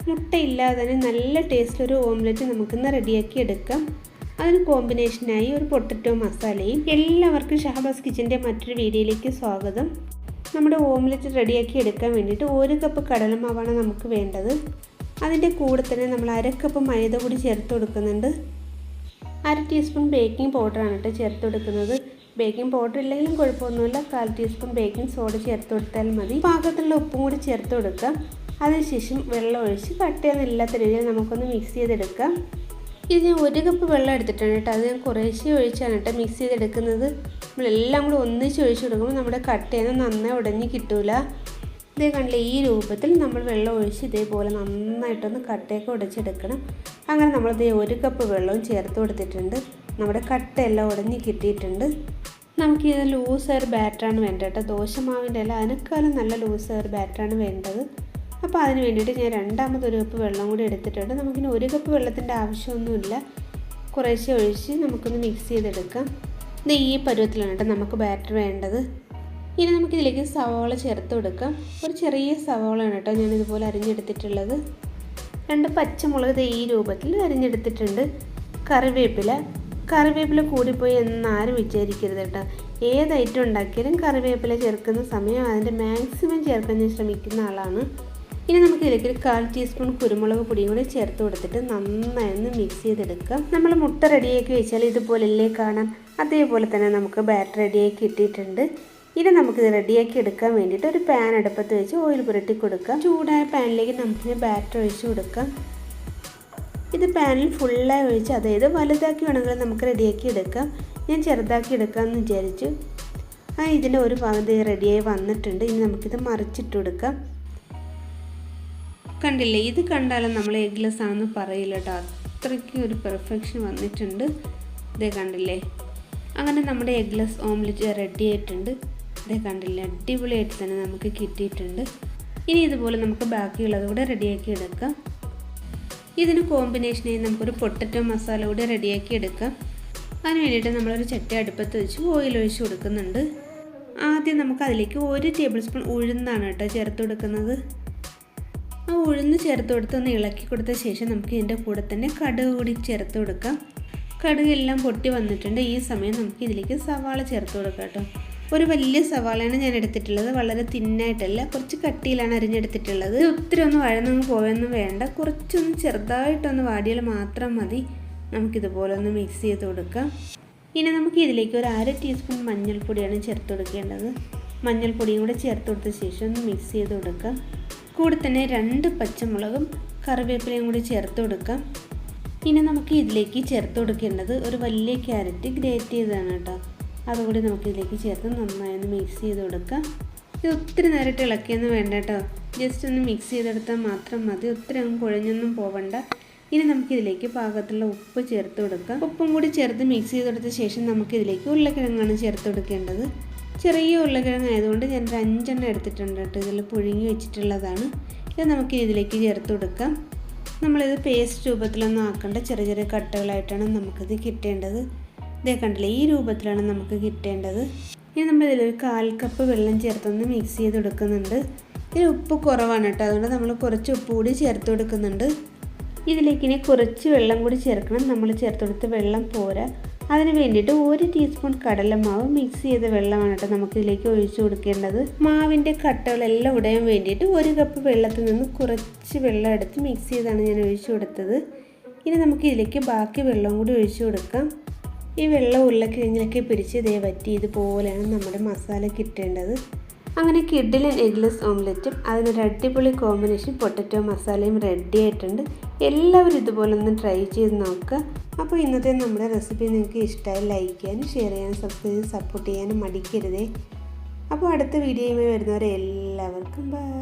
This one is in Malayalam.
മുട്ടയില്ലാതെ തന്നെ നല്ല ടേസ്റ്റിലൊരു ഓംലെറ്റ് നമുക്കിന്ന് റെഡിയാക്കി എടുക്കാം. അതിന് കോമ്പിനേഷനായി ഒരു പൊട്ടറ്റോ മസാലയും. എല്ലാവർക്കും ഷഹബാസ് കിച്ചൻ്റെ മറ്റൊരു വീഡിയോയിലേക്ക് സ്വാഗതം. നമ്മുടെ ഓംലെറ്റ് റെഡിയാക്കി എടുക്കാൻ വേണ്ടിയിട്ട് 1 കപ്പ് കടലമാവാണ് നമുക്ക് വേണ്ടത്. അതിൻ്റെ കൂടെ തന്നെ നമ്മൾ 1/2 കപ്പ് മൈദ കൂടി ചേർത്ത് കൊടുക്കുന്നുണ്ട്. 1/2 ടീസ്പൂൺ ബേക്കിംഗ് പൗഡറാണ് കേട്ടോ ചേർത്ത് കൊടുക്കുന്നത്. ബേക്കിംഗ് പൗഡർ ഇല്ലെങ്കിലും കുഴപ്പമൊന്നുമില്ല. 1/4 ടീസ്പൂൺ ബേക്കിംഗ് സോഡ ചേർത്ത് കൊടുത്താൽ മതി. പാകത്തിലുള്ള ഉപ്പും കൂടി ചേർത്ത് കൊടുക്കാം. അതിനുശേഷം വെള്ളം ഒഴിച്ച് കട്ടയൊന്നുമില്ലാത്ത രീതിയിൽ നമുക്കൊന്ന് മിക്സ് ചെയ്തെടുക്കാം. ഇത് ഞാൻ 1 കപ്പ് വെള്ളം എടുത്തിട്ടാണ് കേട്ടോ. അത് ഞാൻ കുറേശ്ശെ ഒഴിച്ചാണ് കേട്ടോ മിക്സ് ചെയ്തെടുക്കുന്നത്. നമ്മളെല്ലാം കൂടി ഒന്നിച്ച് ഒഴിച്ച് കൊടുക്കുമ്പോൾ നമ്മുടെ കട്ടയൊന്നും നന്നായി ഉടഞ്ഞ് കിട്ടൂല. ഇതേ കണ്ടില്ലേ, ഈ രൂപത്തിൽ നമ്മൾ വെള്ളം ഒഴിച്ച് ഇതേപോലെ നന്നായിട്ടൊന്ന് കട്ടയൊക്കെ ഉടച്ചെടുക്കണം. അങ്ങനെ നമ്മളിതേ 1 കപ്പ് വെള്ളവും ചേർത്ത് കൊടുത്തിട്ടുണ്ട്. നമ്മുടെ കട്ടയെല്ലാം ഉടഞ്ഞ് കിട്ടിയിട്ടുണ്ട്. നമുക്കിത് ലൂസായൊരു ബാറ്ററാണ് വേണ്ടത് കേട്ടോ. ദോശമാവിൻ്റെ അല്ല, അതിനേക്കാളും നല്ല ലൂസായൊരു ബാറ്ററാണ് വേണ്ടത്. അപ്പോൾ അതിന് വേണ്ടിയിട്ട് ഞാൻ 2ാമത് 1 കപ്പ് വെള്ളം കൂടി എടുത്തിട്ടുണ്ട്. നമുക്കിനി 1 കപ്പ് വെള്ളത്തിൻ്റെ ആവശ്യമൊന്നുമില്ല. കുറേശ്ശെ ഒഴിച്ച് നമുക്കൊന്ന് മിക്സ് ചെയ്തെടുക്കാം. ഇത് ഈ പരുവത്തിലാണ് കേട്ടോ നമുക്ക് ബാറ്റർ വേണ്ടത്. ഇനി നമുക്കിതിലേക്ക് സവാള ചേർത്ത് കൊടുക്കാം. ഒരു ചെറിയ സവാളയാണ് കേട്ടോ ഞാനിതുപോലെ അരിഞ്ഞെടുത്തിട്ടുള്ളത്. 2 പച്ചമുളക് ഈ രൂപത്തിൽ അരിഞ്ഞെടുത്തിട്ടുണ്ട്. കറിവേപ്പില കൂടിപ്പോയി എന്നാരും വിചാരിക്കരുത് കേട്ടോ. ഏത് ഐറ്റം ഉണ്ടാക്കിയാലും കറിവേപ്പില ചേർക്കുന്ന സമയം അതിൻ്റെ മാക്സിമം ചേർക്കാൻ ഞാൻ ശ്രമിക്കുന്ന ആളാണ്. ഇനി നമുക്കിതിലേക്ക് 1/4 ടീസ്പൂൺ കുരുമുളക് പൊടിയും കൂടി ചേർത്ത് കൊടുത്തിട്ട് നന്നായി ഒന്ന് മിക്സ് ചെയ്തെടുക്കാം. നമ്മൾ മുട്ട റെഡിയാക്കി വെച്ചാൽ ഇതുപോലല്ലേ കാണാൻ, അതേപോലെ തന്നെ നമുക്ക് ബാറ്റർ റെഡിയാക്കി ഇട്ടിട്ടുണ്ട്. ഇനി നമുക്കിത് റെഡിയാക്കി എടുക്കാൻ വേണ്ടിയിട്ട് ഒരു പാൻ അടുപ്പത്ത് വെച്ച് ഓയിൽ പുരട്ടി കൊടുക്കാം. ചൂടായ പാനിലേക്ക് നമുക്കിത് ബാറ്റർ ഒഴിച്ച് കൊടുക്കാം. ഇത് പാനിൽ ഫുള്ളായി ഒഴിച്ച്, അതായത് വലുതാക്കി വേണമെങ്കിൽ നമുക്ക് റെഡിയാക്കി എടുക്കാം. ഞാൻ ചെറുതാക്കി എടുക്കാമെന്ന് വിചാരിച്ചു. ഇതിൻ്റെ ഒരു ഭാഗം റെഡിയായി വന്നിട്ടുണ്ട്. ഇനി നമുക്കിത് മറിച്ചിട്ട് കൊടുക്കാം. കണ്ടില്ലേ, ഇത് കണ്ടാലും നമ്മൾ എഗ്ലെസ് ആണെന്ന് പറയില്ല കേട്ടോ. അത്രയ്ക്ക് ഒരു പെർഫെക്ഷൻ വന്നിട്ടുണ്ട്. ഇതേ കണ്ടില്ലേ, അങ്ങനെ നമ്മുടെ എഗ്ലെസ് ഓംലെറ്റ് റെഡി ആയിട്ടുണ്ട്. ഇതേ കണ്ടില്ലേ, അടിപൊളിയായിട്ട് തന്നെ നമുക്ക് കിട്ടിയിട്ടുണ്ട്. ഇനി ഇതുപോലെ നമുക്ക് ബാക്കിയുള്ളത് കൂടെ റെഡിയാക്കി എടുക്കാം. ഇതിന് കോമ്പിനേഷനായി നമുക്കൊരു പൊട്ടറ്റോ മസാല കൂടി റെഡിയാക്കി എടുക്കാം. അതിന് വേണ്ടിയിട്ട് നമ്മളൊരു ചട്ടി അടുപ്പത്ത് വെച്ച് ഓയിൽ ഒഴിച്ച് കൊടുക്കുന്നുണ്ട്. ആദ്യം നമുക്ക് അതിലേക്ക് 1 ടേബിൾ സ്പൂൺ ഉഴുന്നാണ് കേട്ടോ ചേർത്ത് കൊടുക്കുന്നത്. ആ ഉഴുന്ന് ചേർത്ത് കൊടുത്ത് ഒന്ന് ഇളക്കി കൊടുത്ത ശേഷം നമുക്ക് ഇതിൻ്റെ കൂടെ തന്നെ കടുക് കൂടി ചേർത്ത് കൊടുക്കാം. കടുക് എല്ലാം പൊട്ടി വന്നിട്ടുണ്ട്. ഈ സമയം നമുക്ക് ഇതിലേക്ക് സവാള ചേർത്ത് കൊടുക്കാം കേട്ടോ. ഒരു വലിയ സവാളയാണ് ഞാൻ എടുത്തിട്ടുള്ളത്. വളരെ തിന്നായിട്ടല്ല, കുറച്ച് കട്ടിയിലാണ് അരിഞ്ഞെടുത്തിട്ടുള്ളത്. ഒത്തിരി ഒന്ന് വഴന്നങ്ങ് പോയൊന്നും വേണ്ട. കുറച്ചൊന്ന് ചെറുതായിട്ടൊന്ന് വാടിയാൽ മാത്രം മതി. നമുക്കിതുപോലെ ഒന്ന് മിക്സ് ചെയ്ത് കൊടുക്കാം. ഇനി നമുക്ക് ഇതിലേക്ക് ഒരു 1/2 ടീസ്പൂൺ മഞ്ഞൾപ്പൊടിയാണ് ചേർത്ത് കൊടുക്കേണ്ടത്. മഞ്ഞൾപ്പൊടിയും കൂടെ ചേർത്ത് കൊടുത്ത ശേഷം ഒന്ന് മിക്സ് ചെയ്ത് കൊടുക്കാം. കൂടെ തന്നെ 2 പച്ചമുളകും കറിവേപ്പിലയും കൂടി ചേർത്ത് കൊടുക്കാം. ഇനി നമുക്ക് ഇതിലേക്ക് ചേർത്ത് കൊടുക്കേണ്ടത് ഒരു വലിയ ക്യാരറ്റ് ഗ്രേറ്റ് ചെയ്തതാണ് കേട്ടോ. അതുകൂടി നമുക്ക് ഇതിലേക്ക് ചേർത്ത് നന്നായി ഒന്ന് മിക്സ് ചെയ്ത് കൊടുക്കാം. ഇത് ഒത്തിരി നേരിട്ട് ഇളക്കിയൊന്നും വേണ്ട കേട്ടോ. ജസ്റ്റ് ഒന്ന് മിക്സ് ചെയ്തെടുത്താൽ മാത്രം മതി. ഒത്തിരി അങ്ങ് കുഴഞ്ഞൊന്നും പോവണ്ട. ഇനി നമുക്കിതിലേക്ക് പാകത്തുള്ള ഉപ്പ് ചേർത്ത് കൊടുക്കാം. ഉപ്പും കൂടി ചേർത്ത് മിക്സ് ചെയ്തെടുത്ത ശേഷം നമുക്കിതിലേക്ക് ഉരുളക്കിഴങ്ങാണ് ചേർത്ത് കൊടുക്കേണ്ടത്. ചെറിയ ഉരുളക്കിഴങ്ങ് ആയതുകൊണ്ട് ഞാൻ 5 എണ്ണം എടുത്തിട്ടുണ്ട് കേട്ടോ. ഇതിൽ പുഴുങ്ങി വെച്ചിട്ടുള്ളതാണ്. ഇത് നമുക്ക് ഇതിലേക്ക് ചേർത്ത് കൊടുക്കാം. നമ്മളിത് പേസ്റ്റ് രൂപത്തിലൊന്നും ആക്കേണ്ട, ചെറിയ ചെറിയ കട്ടകളായിട്ടാണ് നമുക്കിത് കിട്ടേണ്ടത്. ഇതേ കണ്ടില്ലേ, ഈ രൂപത്തിലാണ് നമുക്ക് കിട്ടേണ്ടത്. ഇനി നമ്മളിതിലൊരു 1/4 കപ്പ് വെള്ളം ചേർത്തൊന്ന് മിക്സ് ചെയ്ത് കൊടുക്കുന്നുണ്ട്. ഇതിൽ ഉപ്പ് കുറവാണ് കേട്ടോ, അതുകൊണ്ട് നമ്മൾ കുറച്ച് ഉപ്പ് കൂടി ചേർത്ത് കൊടുക്കുന്നുണ്ട്. ഇതിലേക്ക് ഇനി കുറച്ച് വെള്ളം കൂടി ചേർക്കണം. നമ്മൾ ചേർത്ത് കൊടുത്ത വെള്ളം പോരാ. അതിന് വേണ്ടിയിട്ട് 1 ടീസ്പൂൺ കടലമാവ് മിക്സ് ചെയ്ത വെള്ളമാണ് കേട്ടോ നമുക്കിതിലേക്ക് ഒഴിച്ചു കൊടുക്കേണ്ടത്. മാവിൻ്റെ കട്ടകളെല്ലാം ഉടയാൻ വേണ്ടിയിട്ട് 1 കപ്പ് വെള്ളത്തിൽ നിന്ന് കുറച്ച് വെള്ളം എടുത്ത് മിക്സ് ചെയ്താണ് ഞാൻ ഒഴിച്ചു കൊടുത്തത്. ഇനി നമുക്കിതിലേക്ക് ബാക്കി വെള്ളം കൂടി ഒഴിച്ചു കൊടുക്കാം. ഈ വെള്ളം ഉരുളക്കിഴങ്ങിലൊക്കെ പിരിച്ച് ഇതേ വറ്റി ഇതുപോലെയാണ് നമ്മുടെ മസാല കിട്ടേണ്ടത്. അങ്ങനെ കിഡിലൻ എഗ്ലെസ് ഓംലെറ്റും അതിനൊരു അടിപൊളി കോമ്പിനേഷൻ പൊട്ടറ്റോ മസാലയും റെഡി ആയിട്ടുണ്ട്. എല്ലാവരും ഇതുപോലെ ഒന്ന് ട്രൈ ചെയ്ത് നോക്കുക. അപ്പോൾ ഇന്നത്തെ നമ്മുടെ റെസിപ്പി നിങ്ങൾക്ക് ഇഷ്ടമായി ലൈക്ക് ചെയ്യാനും ഷെയർ ചെയ്യാനും സബ്സ്ക്രൈബ് ചെയ്ത് സപ്പോർട്ട് ചെയ്യാനും മടിക്കരുതേ. അപ്പോൾ അടുത്ത വീഡിയോയുമായി വരുന്നവരെ എല്ലാവർക്കും ബൈ.